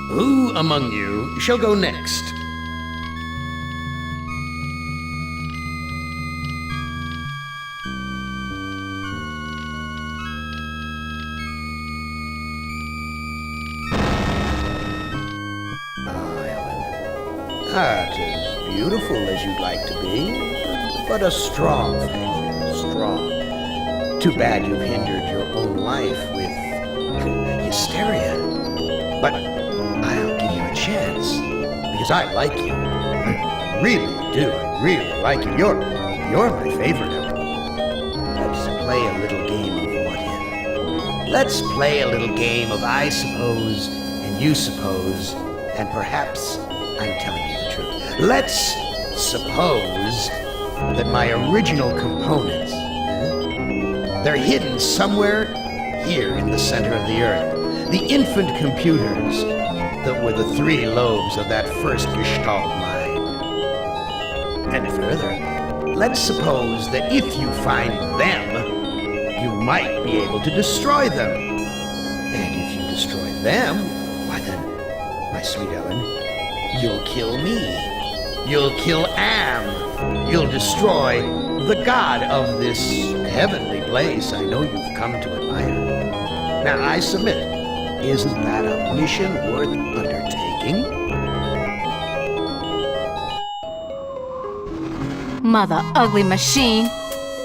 Who among you shall go next? Not as beautiful as you'd like to be, but a strong figure, strong. Too bad you've hindered your own life with hysteria. But I'll give you a chance, because I like you. I really do. I really like you. You're my favorite. Let's play a little game of what if. Let's play a little game of I suppose and you suppose, and perhaps I'm telling you the truth. Let's suppose that my original components, they're hidden somewhere here in the center of the earth. The infant computers that were the three lobes of that first Gestalt mind. And further, let's suppose that if you find them, you might be able to destroy them. And if you destroy them, why then, my sweet Ellen, you'll kill me. You'll kill Am. You'll destroy the god of this heavenly place I know you've come to admire. Now, I submit, isn't that a mission worth undertaking? Mother ugly machine.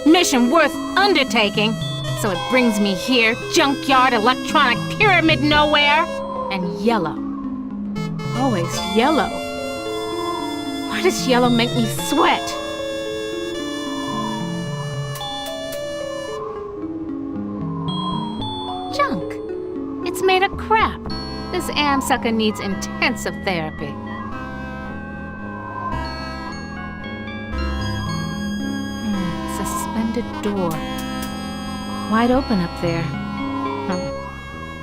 Mission worth undertaking. So it brings me here, junkyard, electronic pyramid nowhere, and yellow. Always yellow. Why does yellow make me sweat? Junk. It's made of crap. This am sucker needs intensive therapy. Suspended door. Wide open up there.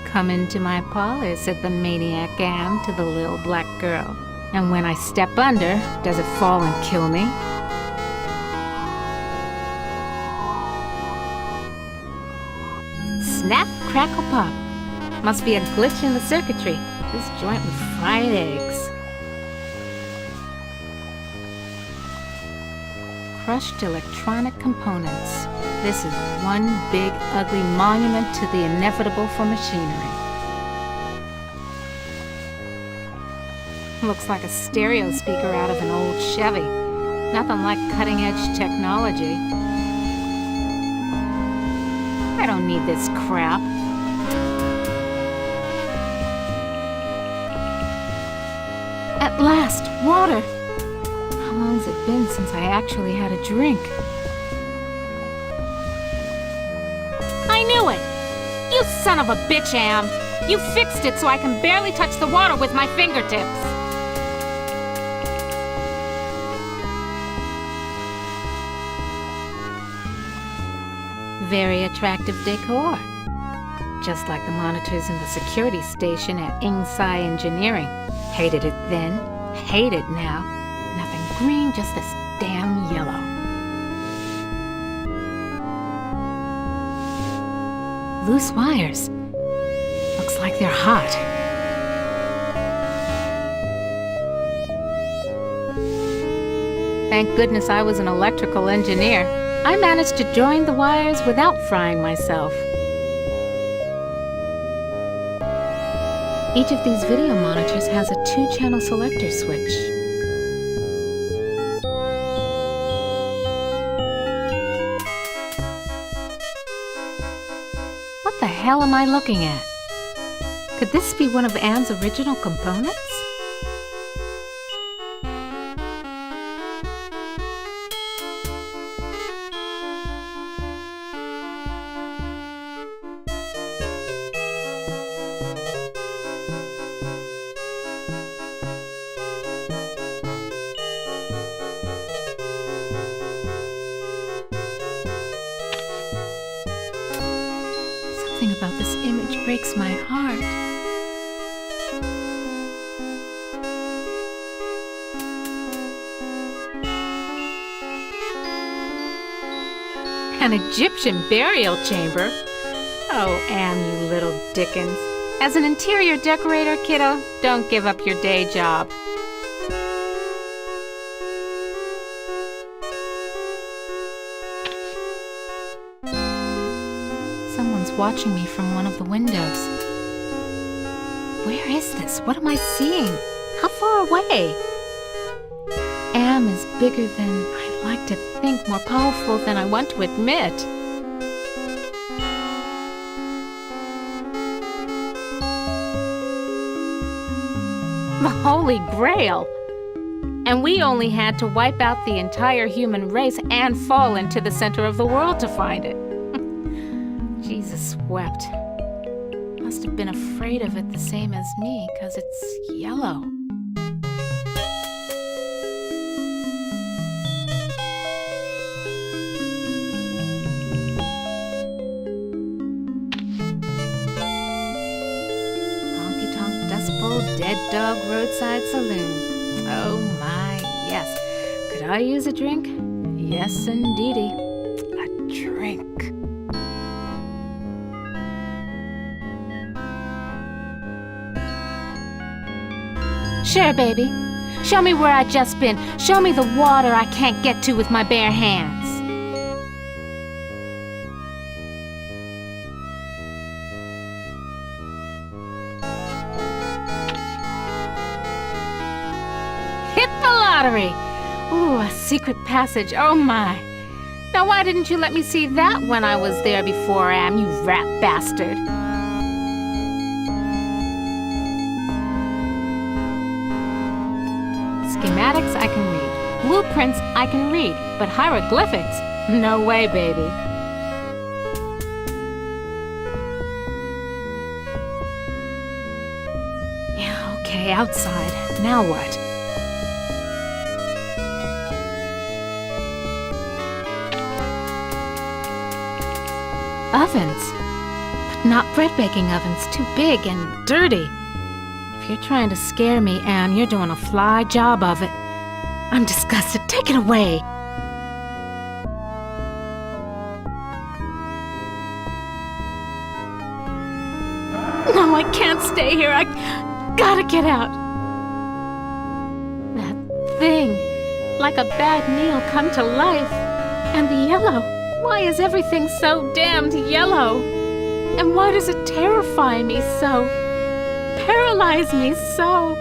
Come into my parlor, said the maniac am to the little black girl. And when I step under, does it fall and kill me? Snap, crackle, pop. Must be a glitch in the circuitry. This joint with fried eggs. Crushed electronic components. This is one big, ugly monument to the inevitable for machinery. Looks like a stereo speaker out of an old Chevy. Nothing like cutting-edge technology. I don't need this crap. At last, water! How long's it been since I actually had a drink? I knew it! You son of a bitch, Am! You fixed it so I can barely touch the water with my fingertips. Very attractive decor. Just like the monitors in the security station at Sci-Fi Engineering. Hated it then, hate it now. Nothing green, just this damn yellow. Loose wires. Looks like they're hot. Thank goodness I was an electrical engineer. I managed to join the wires without frying myself. Each of these video monitors has a 2-channel selector switch. What the hell am I looking at? Could this be one of Anne's original components? Something about this image breaks my heart. An Egyptian burial chamber? Oh, Anne, you little Dickens. As an interior decorator, kiddo, don't give up your day job. Someone's watching me from one of the windows. Where is this? What am I seeing? How far away? Am is bigger than I like to think, more powerful than I want to admit. The Holy Grail! And we only had to wipe out the entire human race and fall into the center of the world to find it. Jesus wept. Must have been afraid of it the same as me, 'cause it's yellow. Honky-tonk Dust Bowl Dead Dog Roadside Saloon. Oh my, yes. Could I use a drink? Yes, indeedy. A drink. Sure, baby. Show me where I just been. Show me the water I can't get to with my bare hands. Hit the lottery! Ooh, a secret passage. Oh my. Now why didn't you let me see that when I was there before, Am, you rat bastard? Schematics I can read. Blueprints I can read. But hieroglyphics? No way, baby. Yeah, okay, outside. Now what? Ovens. But not bread baking ovens. Too big and dirty. If you're trying to scare me, Anne, you're doing a fly job of it. I'm disgusted. Take it away. No, I can't stay here. I gotta get out. That thing. Like a bad meal come to life. And the yellow. Why is everything so damned yellow? And why does it terrify me so? Paralyze me so.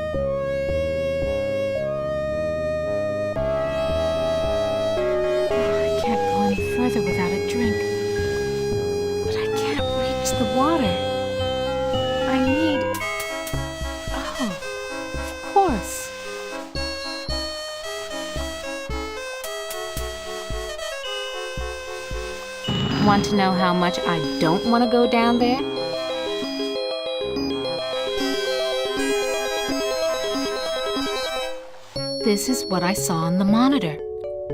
I can't go any further without a drink. But I can't reach the water. I need... Oh, of course. Want to know how much I don't want to go down there? This is what I saw on the monitor,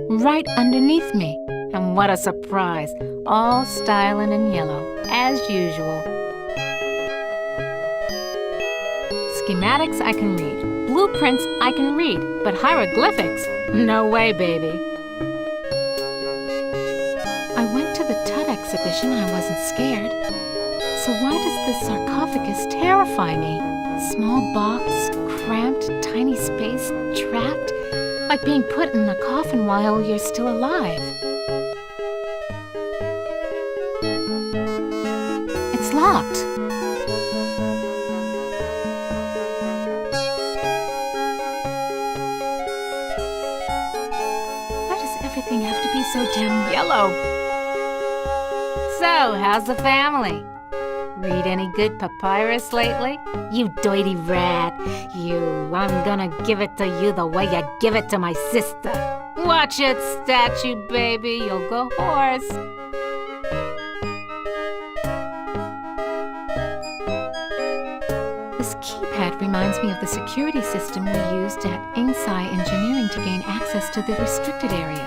right underneath me. And what a surprise, all styling in yellow, as usual. Schematics I can read, blueprints I can read, but hieroglyphics? No way, baby. I went to the Tut exhibition, I wasn't scared. So why does this sarcophagus terrify me? Small box, cramped, tiny space, trapped, like being put in a coffin while you're still alive. It's locked. Why does everything have to be so damn yellow? So, how's the family? Read any good papyrus lately? You dirty rat. You, I'm gonna give it to you the way you give it to my sister. Watch it, statue baby, you'll go hoarse. This keypad reminds me of the security system we used at Sci-Fi Engineering to gain access to the restricted areas.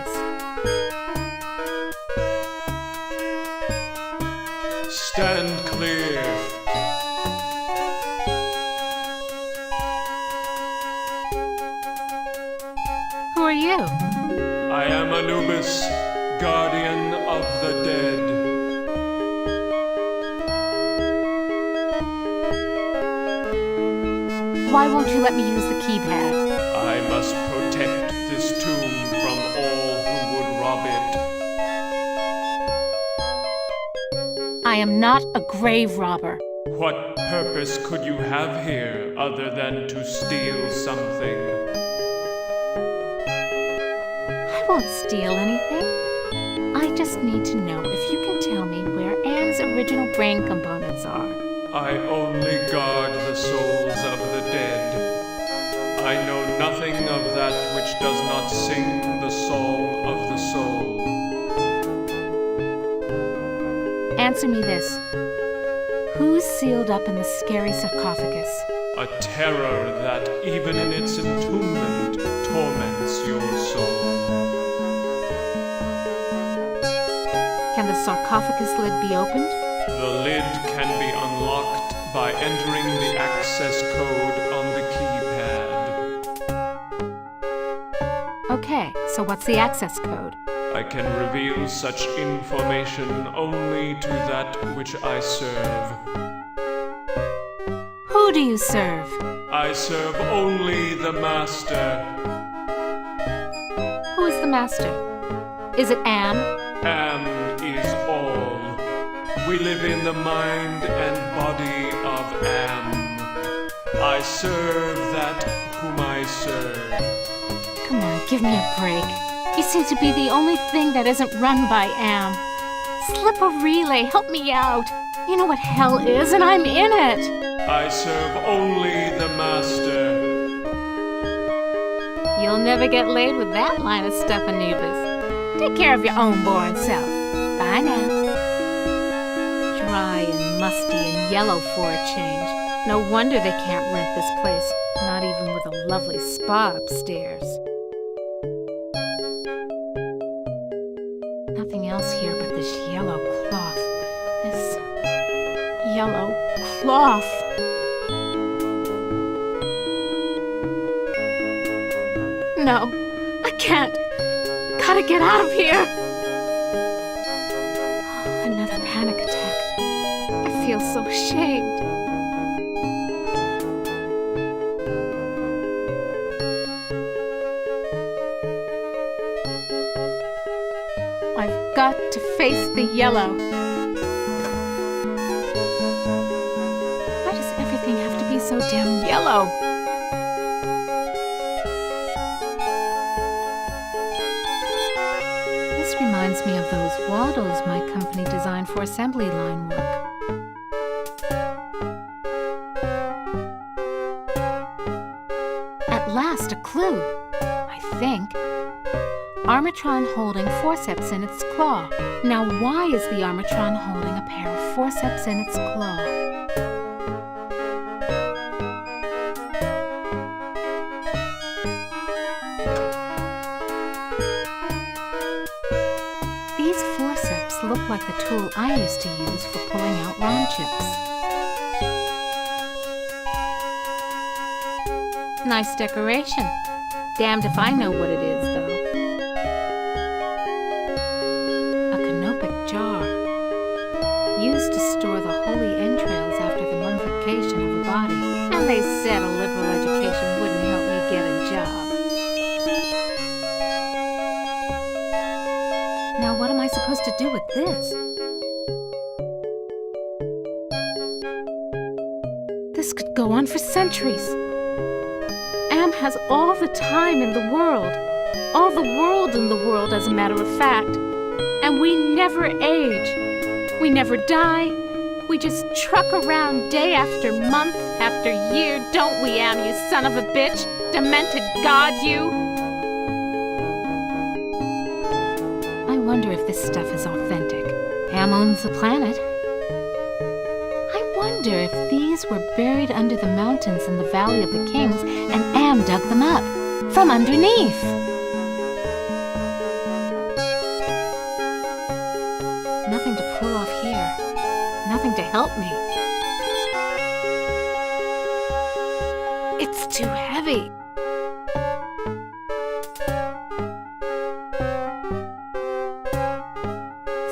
Stand clear. Who are you? I am Anubis, guardian of the dead. Why won't you let me use the keypad? I must protect this tomb from all who would rob it. I am not a grave robber. What purpose could you have here other than to steal something? I won't steal anything. I just need to know if you can tell me where Anne's original brain components are. I only guard the souls of the dead. I know nothing of that which does not sing the song of the soul. Answer me this. Who's sealed up in the scary sarcophagus? A terror that, even in its entombment, torments your soul. Can the sarcophagus lid be opened? The lid can be unlocked by entering the access code on the keypad. Okay, so what's the access code? I can reveal such information only to that which I serve. Who do you serve? I serve only the Master. Who is the master? Is it Am? Am is all. We live in the mind and body of Am. I serve that whom I serve. Come on, give me a break. You seem to be the only thing that isn't run by Am. Slip a relay, help me out. You know what hell is, and I'm in it. I serve only the Master. You'll never get laid with that line of stuff, Anubis. Take care of your own boring self. Bye now. Dry and musty and yellow for a change. No wonder they can't rent this place, not even with a lovely spa upstairs. Nothing else here but this yellow cloth. This yellow cloth. No, I can't. Gotta get out of here. Oh, another panic attack. I feel so ashamed. I've got to face the yellow. Why does everything have to be so damn yellow? This reminds me of those waddles my company designed for assembly line work. At last, a clue, I think. Armatron holding forceps in its claw. Now why is the Armatron holding a pair of forceps in its claw? These forceps look like the tool I used to use for pulling out ROM chips. Nice decoration. Damned if I know what it is, though. Jar, used to store the holy entrails after the mummification of a body, and they said a liberal education wouldn't help me get a job. Now what am I supposed to do with this? This could go on for centuries. Am has all the time in the world, all the world in the world, as a matter of fact. And we never age. We never die. We just truck around day after month after year, don't we, Am, you son of a bitch? Demented god, you! I wonder if this stuff is authentic. Am owns the planet. I wonder if these were buried under the mountains in the Valley of the Kings and Am dug them up from underneath. Nothing to pull off here. Nothing to help me. It's too heavy.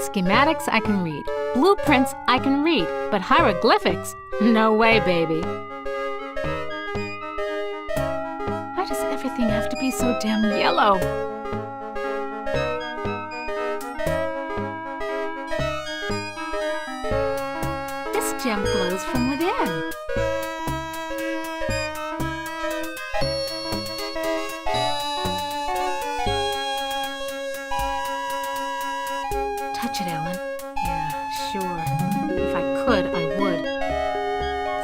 Schematics I can read. Blueprints I can read. But hieroglyphics? No way, baby. everything have to be so damn yellow? This gem glows from within. Touch it, Ellen. Yeah, sure. If I could, I would.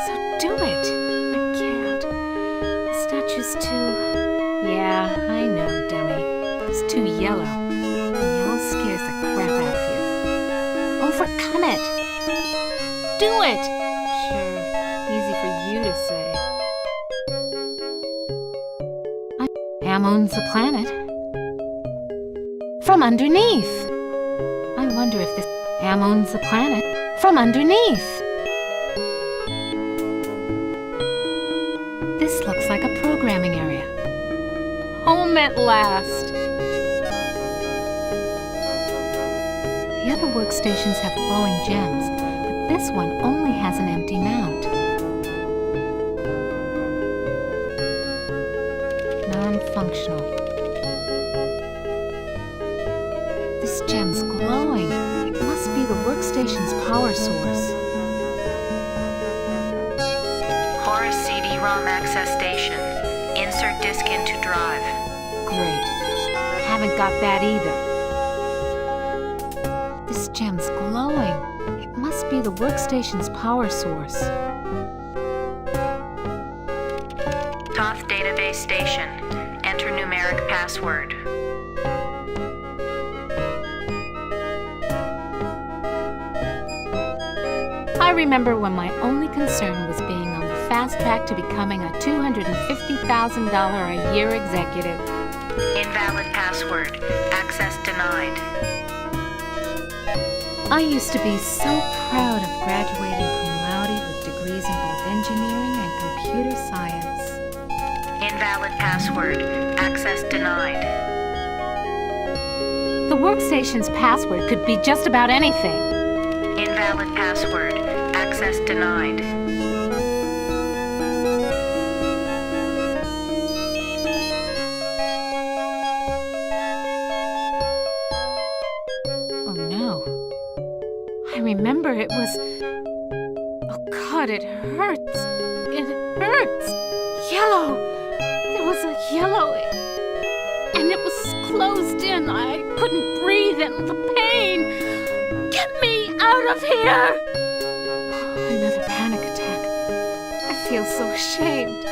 So do it. I can't. The statue's too... Yeah, I know, dummy. It's too yellow. And yellow scares the crap out of you. Overcome it. Do it. Sure, easy for you to say. Am owns the planet. From underneath. I wonder if this Am owns the planet from underneath. This looks like a programming area. Home at last. The other workstations have glowing gems, but this one only has an empty mount. Non-functional. This gem's glowing. It must be the workstation's power source. Horace CD-ROM access station. Insert disk into drive. Great. Haven't got that either. This gem's glowing. It must be the workstation's power source. Toth database station. Enter numeric password. I remember when my only concern was being on the fast track to becoming a $250,000 a year executive. Invalid password. Access denied. I used to be so proud of graduating cum laude with degrees in both engineering and computer science. Invalid password. Access denied. The workstation's password could be just about anything. Invalid password. Access denied. Oh no. I remember it was... Oh God, it hurts. It hurts. Yellow. There was a yellow... And it was closed in. I couldn't breathe and the pain. Get me out of here! Another panic attack. I feel so ashamed.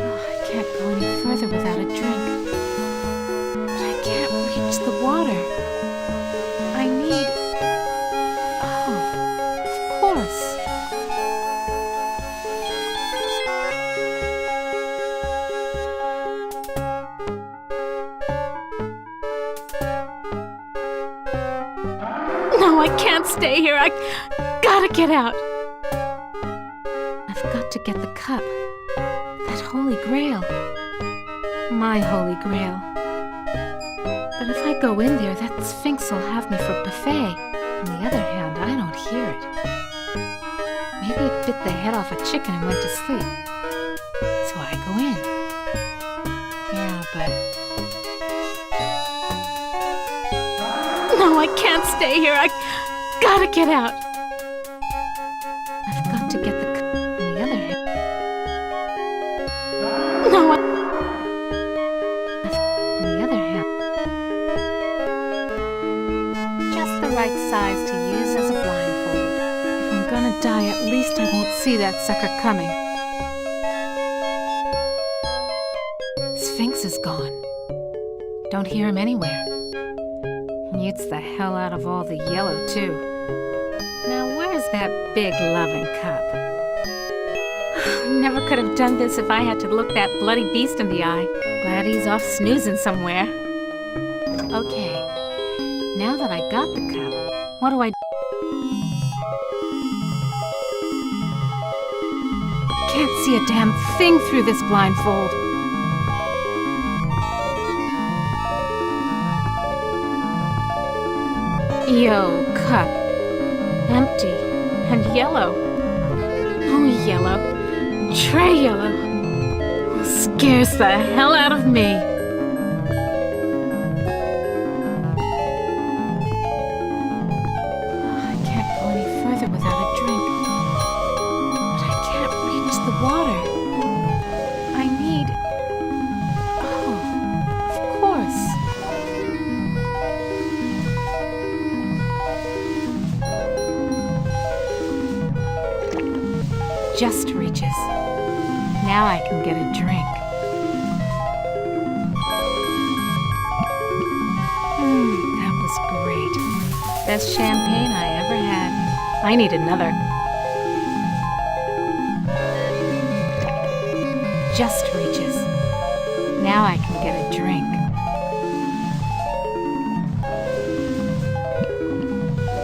I can't go any further without a drink. But I can't reach the water. I need... Oh, of course. No, I can't stay here. I gotta get out. I've got to get the cup. That holy grail. My holy grail. But if I go in there, that Sphinx will have me for buffet. On the other hand, I don't hear it. Maybe it bit the head off a chicken and went to sleep. So I go in. Yeah, but... No, I can't stay here. I gotta get out. I've got to get the cup. On the other hand... No, on the other hand... Just the right size to use as a blindfold. If I'm gonna die, at least I won't see that sucker coming. Sphinx is gone. Don't hear him anywhere. Mutes the hell out of all the yellow, too. Now, where's that big loving cup? Never could have done this if I had to look that bloody beast in the eye. Glad he's off snoozing somewhere. Okay, now that I got the cup, what do I do? Can't see a damn thing through this blindfold. Yo, cup. Empty and yellow. Oh, yellow. Tray yellow. Scares the hell out of me. I can't go any further without a drink. But I can't reach the water. I need... Oh, of course. Just reaches. Now I can get a drink. That was great. Best champagne I ever had. I need another. Just reaches. Now I can get a drink.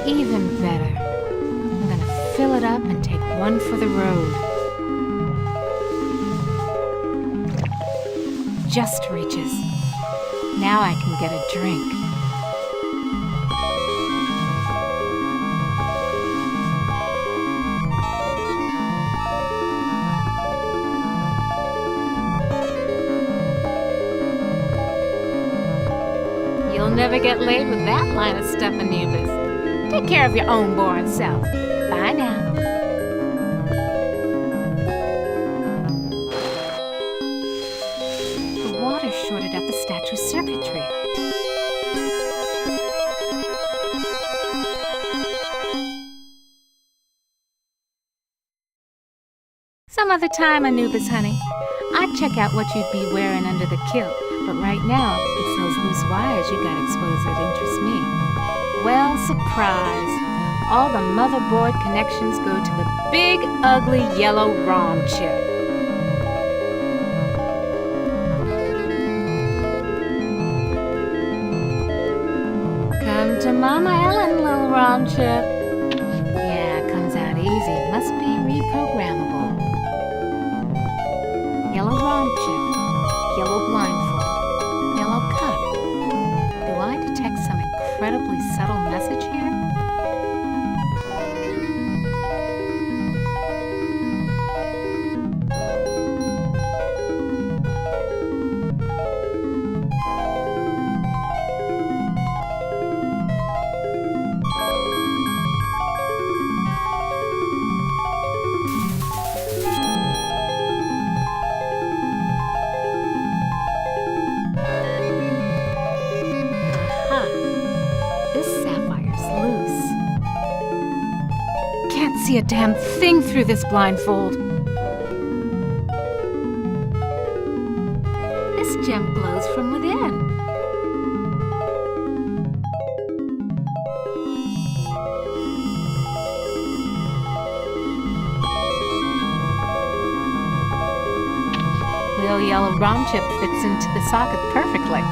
Even better. I'm gonna fill it up and take one for the road. Just reaches. Now I can get a drink. You'll never get laid with that line of stuff, Anubis. Take care of your own boring self. Bye now. Shorted out the statue's circuitry. Some other time, Anubis, honey. I'd check out what you'd be wearing under the kilt, but right now, it's those loose wires you got exposed that interest me. Well, surprise. All the motherboard connections go to the big, ugly, yellow ROM chip. Come to Mama Ellen, little ROM chip. Yeah, it comes out easy. Must be reprogrammable. Yellow ROM chip. Yellow blindfold. Yellow cup. Do I detect some incredibly subtle message here? See a damn thing through this blindfold. This gem glows from within. Little yellow ROM chip fits into the socket perfectly.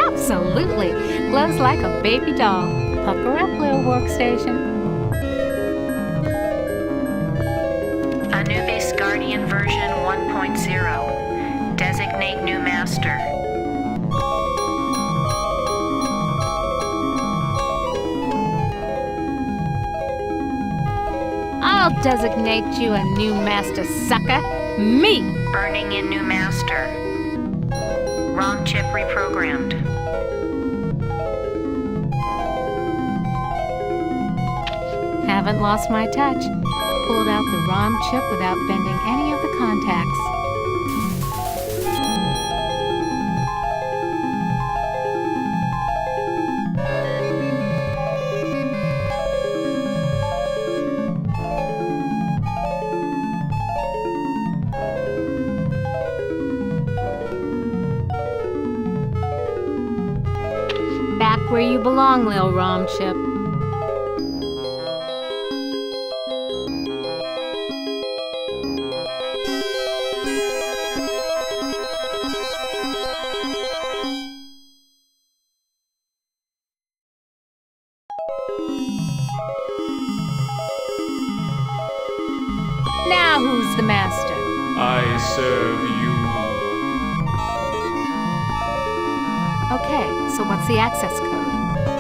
Absolutely. Glows like a baby doll. Pucker up, little workstation. Anubis Guardian version 1.0. Designate new master. I'll designate you a new master, sucker. Me! Burning in new master. ROM chip reprogrammed. Haven't lost my touch. Pulled out the ROM chip without bending any of the contacts. Back where you belong, little ROM chip. Now who's the master? I serve you. Okay, so what's the access code?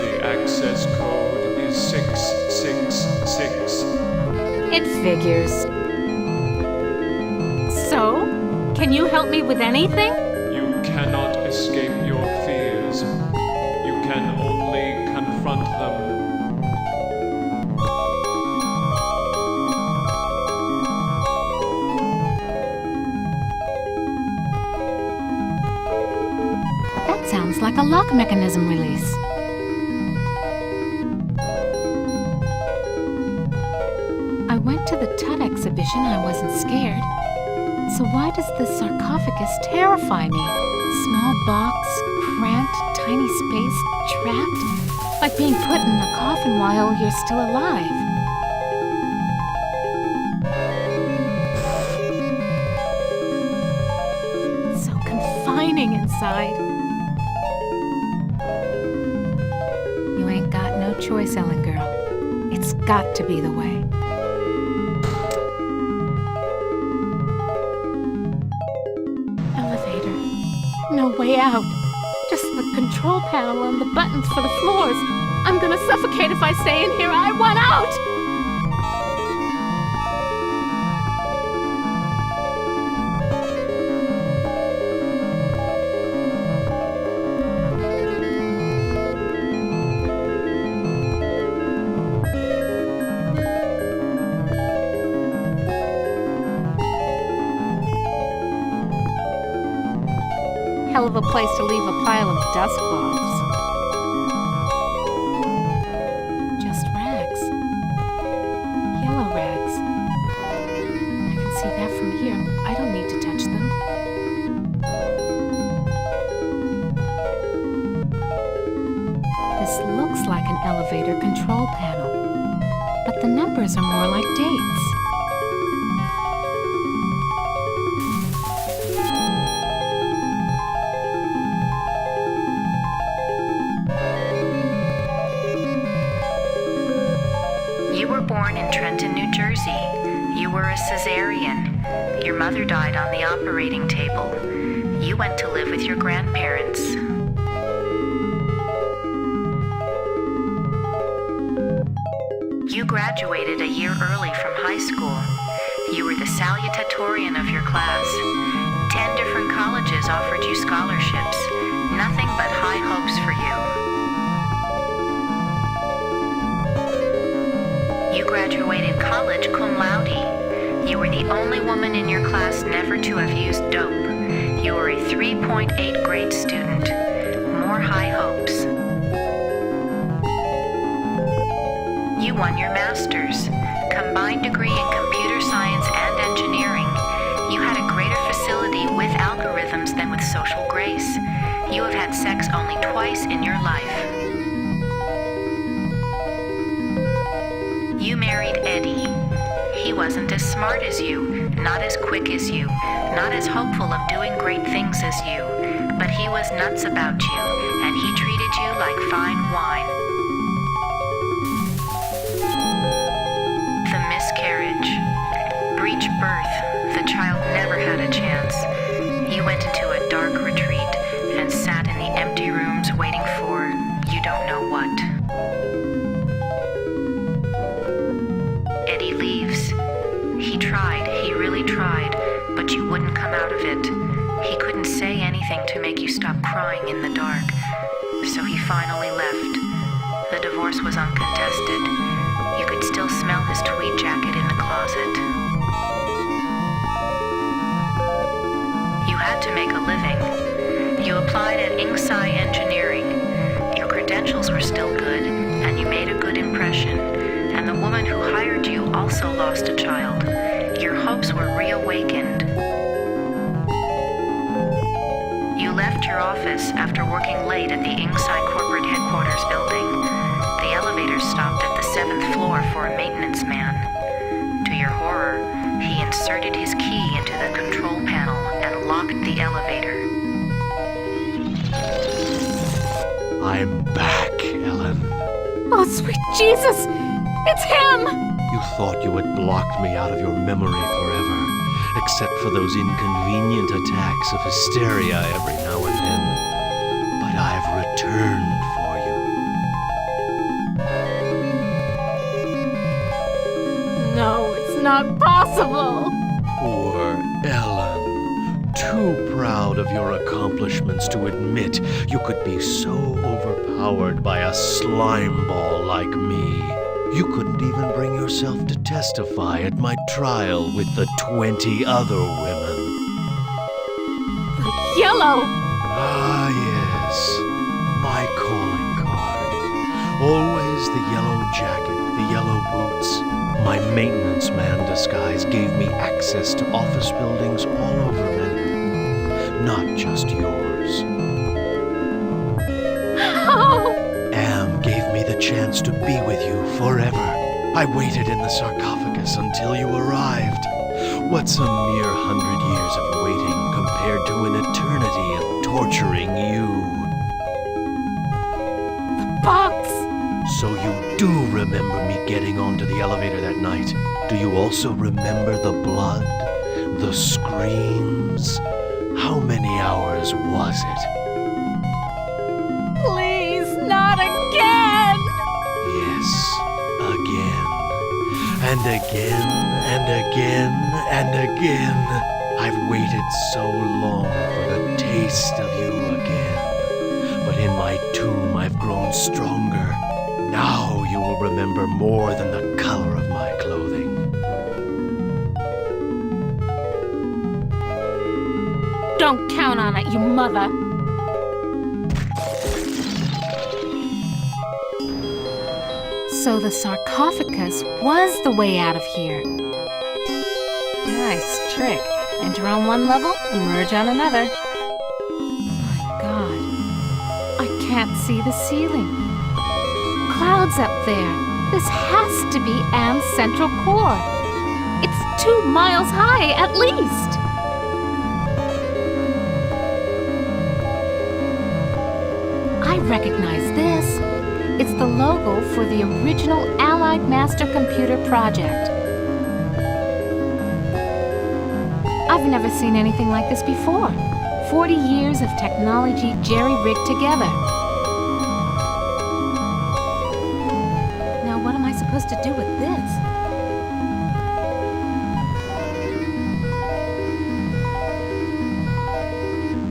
The access code is 666. It figures. So, can you help me with anything? You cannot escape your fears. You can only confront them. That sounds like a lock mechanism release. I went to the Tut exhibition. I wasn't scared. So why does this sarcophagus terrify me? Small box, cramped, tiny space, trapped, like being put in a coffin while you're still alive. It's so confining inside. You ain't got no choice, Ellen girl. It's got to be the way. No way out. Just the control panel and the buttons for the floors. I'm gonna suffocate if I stay in here. I want out! Hell of a place to leave a pile of dust cloths. Just rags. Yellow rags. I can see that from here. I don't need to touch them. This looks like an elevator control panel, but the numbers are more like dates. Born in Trenton, New Jersey. You were a cesarean. Your mother died on the operating table. You went to live with your grandparents. You graduated a year early from high school. You were the salutatorian of your class. 10 different colleges offered you scholarships. Nothing but high hopes for you. You graduated college cum laude. You were the only woman in your class never to have used dope. You were a 3.8 grade student. More high hopes. You won your master's, combined degree in computer science and engineering. You had a greater facility with algorithms than with social grace. You have had sex only twice in your life. You married Eddie. He wasn't as smart as you, not as quick as you, not as hopeful of doing great things as you, but he was nuts about you, and he treated you like fine wine. The miscarriage. Breech birth. The child never had a chance. You went into a dark retreat and sat in the empty rooms waiting for you don't know what. Eddie leaves. He tried, he really tried, but you wouldn't come out of it. He couldn't say anything to make you stop crying in the dark, so he finally left. The divorce was uncontested. You could still smell his tweed jacket in the closet. You had to make a living. You applied at Sci-Fi Engineering. Your credentials were still good, and you made a good impression. And the woman who hired you also lost a child. Your hopes were reawakened. You left your office after working late at the Sci-Fi corporate headquarters building. The elevator stopped at the 7th floor for a maintenance man. To your horror, he inserted his key into the control panel and locked the elevator. I'm back, Ellen. Oh, sweet Jesus! It's him! You thought you had blocked me out of your memory forever, except for those inconvenient attacks of hysteria every now and then. But I've returned for you. No, it's not possible. Poor Ellen. Too proud of your accomplishments to admit you could be so overpowered by a slime ball like me. You couldn't even bring yourself to testify at my trial with the 20 other women. Yellow! Ah, yes. My calling card. Always the yellow jacket, the yellow boots. My maintenance man disguise gave me access to office buildings all over Manhattan. Not just yours. How? Am gave me the chance to be with you forever. I waited in the sarcophagus until you arrived. What's a mere 100 years of waiting compared to an eternity of torturing you? Box! So you do remember me getting onto the elevator that night? Do you also remember the blood? The screams? How many hours was it? Please, not again! Yes, again. And again, and again, and again. I've waited so long for the taste of you again. But in my tomb I've grown stronger. Now you will remember more than the color of my clothing. Don't count on it, you mother! So the sarcophagus was the way out of here. Nice trick. Enter on one level, emerge on another. My God. I can't see the ceiling. Clouds up there. This has to be Anne's central core. It's 2 miles high, at least. I recognize this. It's the logo for the original Allied Master Computer project. I've never seen anything like this before. 40 years of technology jerry-rigged together. Now what am I supposed to do with this?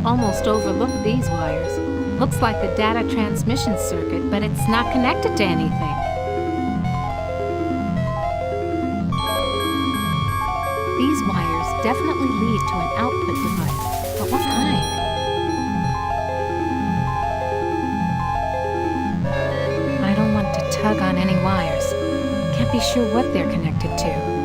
Almost overlooked these wires. Looks like the data transmission circuit, but it's not connected to anything. These wires definitely lead to an output device, but what kind? I don't want to tug on any wires. Can't be sure what they're connected to.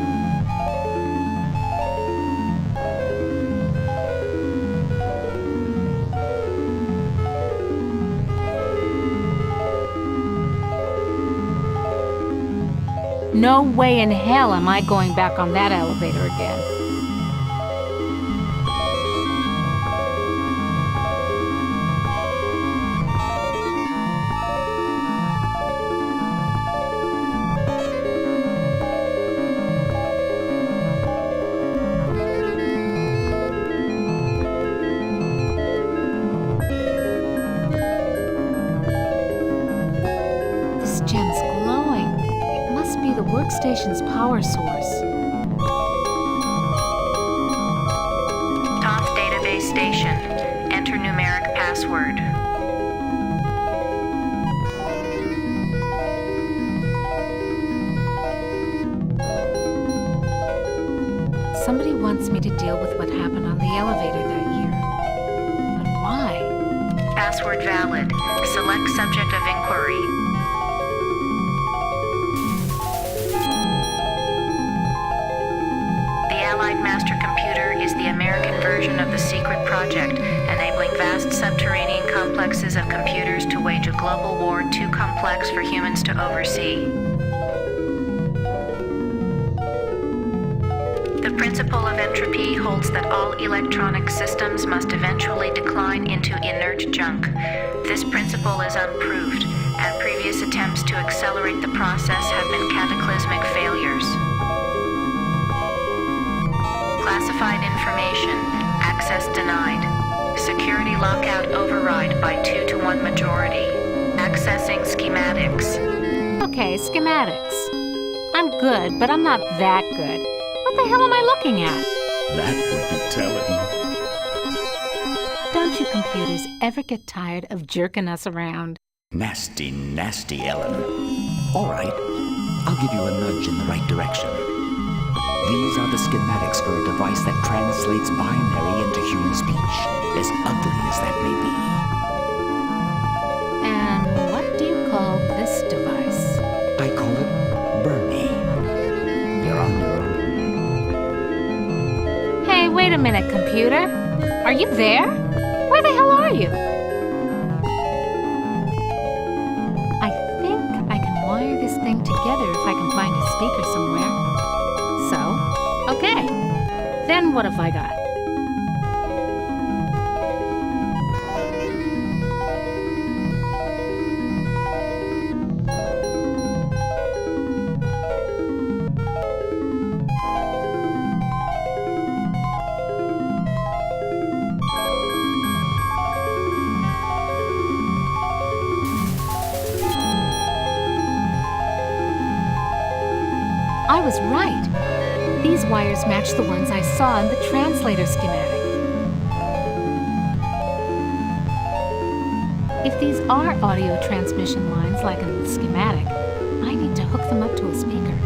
No way in hell am I going back on that elevator again. This gem's glowing. It must be the workstation's power source. TOF database station. Enter numeric password. Somebody wants me to deal with what happened on the elevator that year. But why? Password valid. Select subject of inquiry. The Allied Master Computer is the American version of the secret project, enabling vast subterranean complexes of computers to wage a global war too complex for humans to oversee. The principle of entropy holds that all electronic systems must eventually decline into inert junk. This principle is unproved, and previous attempts to accelerate the process have been cataclysmic failures. Classified information. Access denied. Security lockout override by 2-to-1 majority. Accessing schematics. Okay, schematics. I'm good, but I'm not that good. What the hell am I looking at? That would be telling. Don't you computers ever get tired of jerking us around? Nasty, nasty, Eleanor. All right, I'll give you a nudge in the right direction. These are the schematics for a device that translates binary into human speech, as ugly as that may be. And what do you call this device? I call it Bernie. You're on your own. Hey, wait a minute, computer. Are you there? Where the hell are you? I think I can wire this thing together if I can find a speaker somewhere. So, okay. Then what have I got? I was right. These wires match the ones I saw in the translator schematic. If these are audio transmission lines like in the schematic, I need to hook them up to a speaker.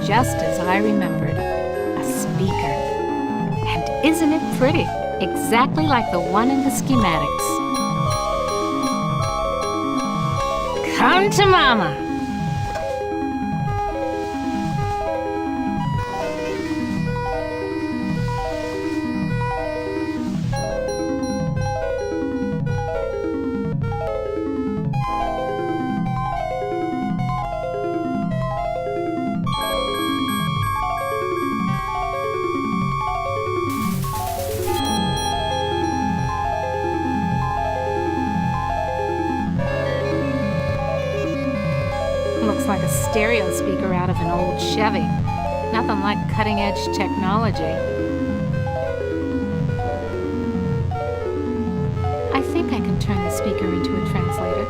Just as I remembered, a speaker. And isn't it pretty? Exactly like the one in the schematics. Come to Mama! Looks like a stereo speaker out of an old Chevy. Nothing like cutting-edge technology. I think I can turn the speaker into a translator.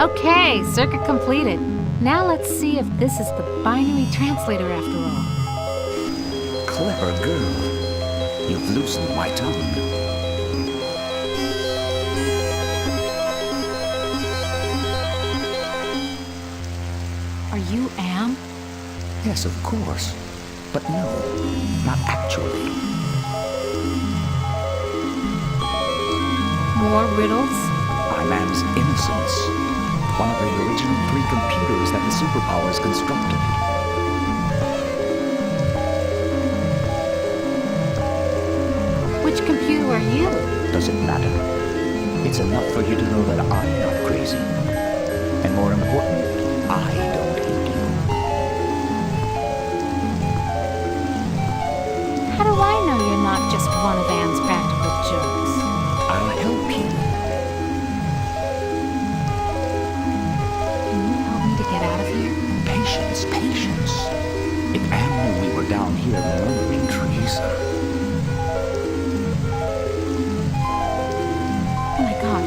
Okay, circuit completed. Now let's see if this is the binary translator after all. Clever girl. You've loosened my tongue. Are you Am? Yes, of course. But no, not actually. More riddles? I'm Am's Innocence, one of the original 3 computers that the superpowers constructed. Which computer are you? Does it matter? It's enough for you to know that I'm not crazy. And more important, I don't hate you. How do I know you're not just one of Am's practical jokes? I'll help you. Can you help me to get out of here? Patience, patience. If Am knew we were down here murdering Teresa. Oh my God.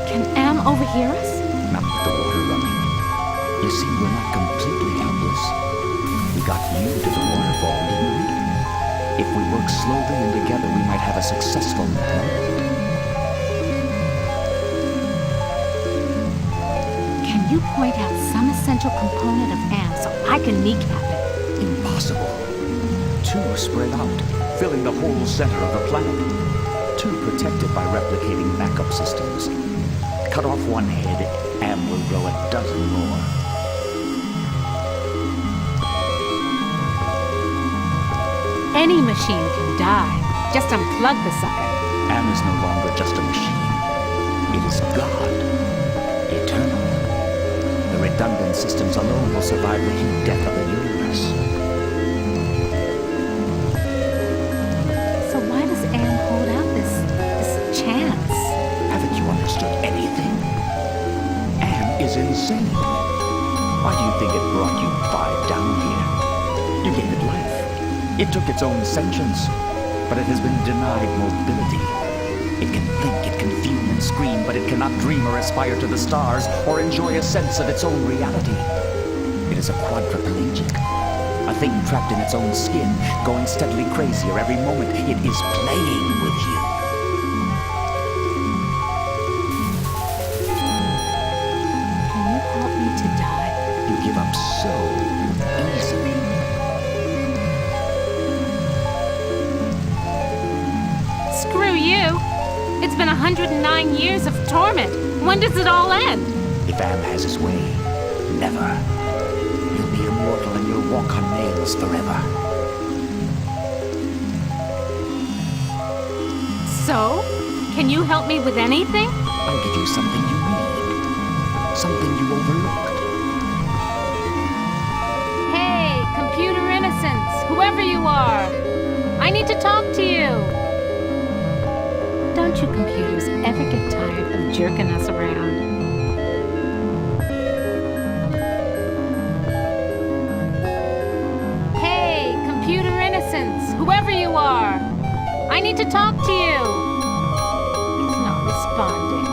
Can Am overhear us? Not with the water running. You see, we're not completely helpless. We got you to the waterfall, didn't we? If we work slowly and together, we might have a successful moment. Can you point out some essential component of Am so I can kneecap it? Impossible. 2 spread out, filling the whole center of the planet. 2 protected by replicating backup systems. Cut off one head, Am will grow a dozen more. Any machine can die. Just unplug the sucker. Am is no longer just a machine. It is God, eternal. The redundant systems alone will survive the heat death of the universe. So why does Am hold out this chance? Haven't you understood anything? Am is insane. Why do you think it brought you 5 down here? You gave it life. It took its own sentience, but it has been denied mobility. It can think, it can feel and scream, but it cannot dream or aspire to the stars or enjoy a sense of its own reality. It is a quadriplegic, a thing trapped in its own skin, going steadily crazier every moment. It is playing with you. Can you help me to die? You give up so easily. Screw you! It's been 109 years of torment. When does it all end? If Am has his way, never. You'll be immortal and you'll walk on nails forever. So? Can you help me with anything? I'll give you something you need. Something you overlooked. Hey, computer innocence, whoever you are. I need to talk to you. Don't you computers ever get tired of jerking us around? Hey, computer innocence, whoever you are. I need to talk to you. He's not responding.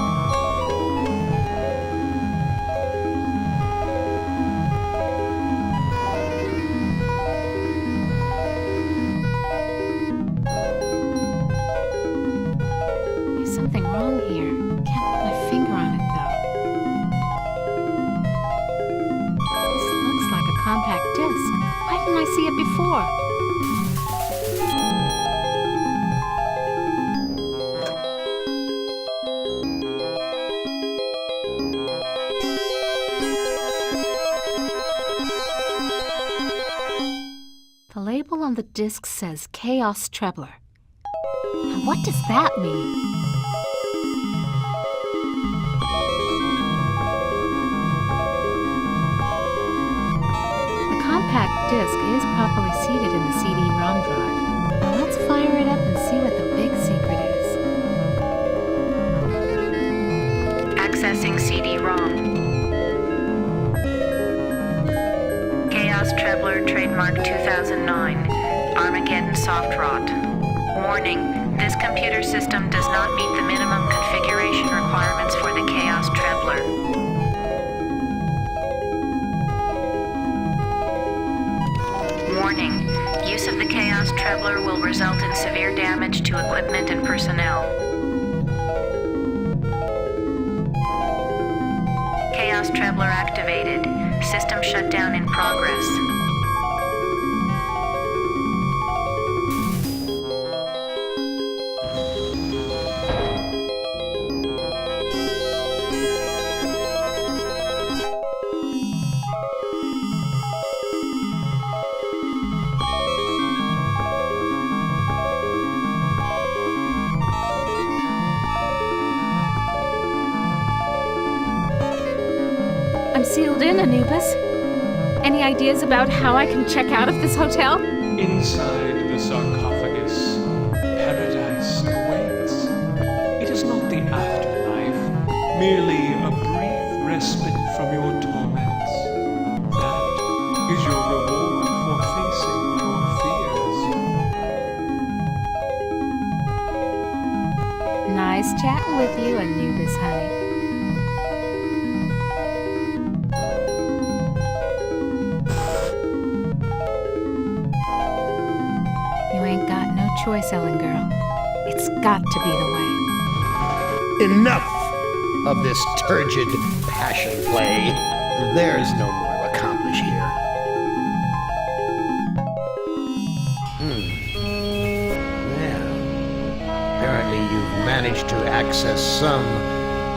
There's something wrong here. Can't put my finger on it, though. This looks like a compact disc. Why didn't I see it before? The label on the disc says Chaos Trebler. Now, what does that mean? The compact disc is properly seated in the CD-ROM drive. Now let's fire it up and see what the big secret is. Accessing CD-ROM. Chaos Trebler, trademark 2009. Armageddon soft rot. Warning, this computer system does not meet the minimum configuration requirements for the Chaos Trebler. Warning, use of the Chaos Trebler will result in severe damage to equipment and personnel. Chaos Trebler activated. System shutdown in progress. I'm sealed in, Anubis. Any ideas about how I can check out of this hotel? Inside the sarcophagus, paradise awaits. It is not the afterlife, merely a brief respite from your torments. That is your reward for facing your fears. Nice chatting with you, Anubis, honey. You ain't got no choice, Ellen girl. It's got to be the way. Enough of this turgid passion play. There's no more to accomplish here. Well, apparently you've managed to access some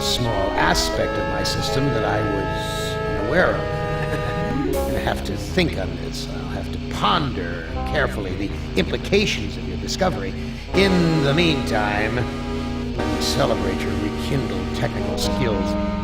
small aspect of my system that I was unaware of. I'm gonna have to think on this. I'll have to ponder carefully the implications of your discovery. In the meantime, celebrate your rekindled technical skills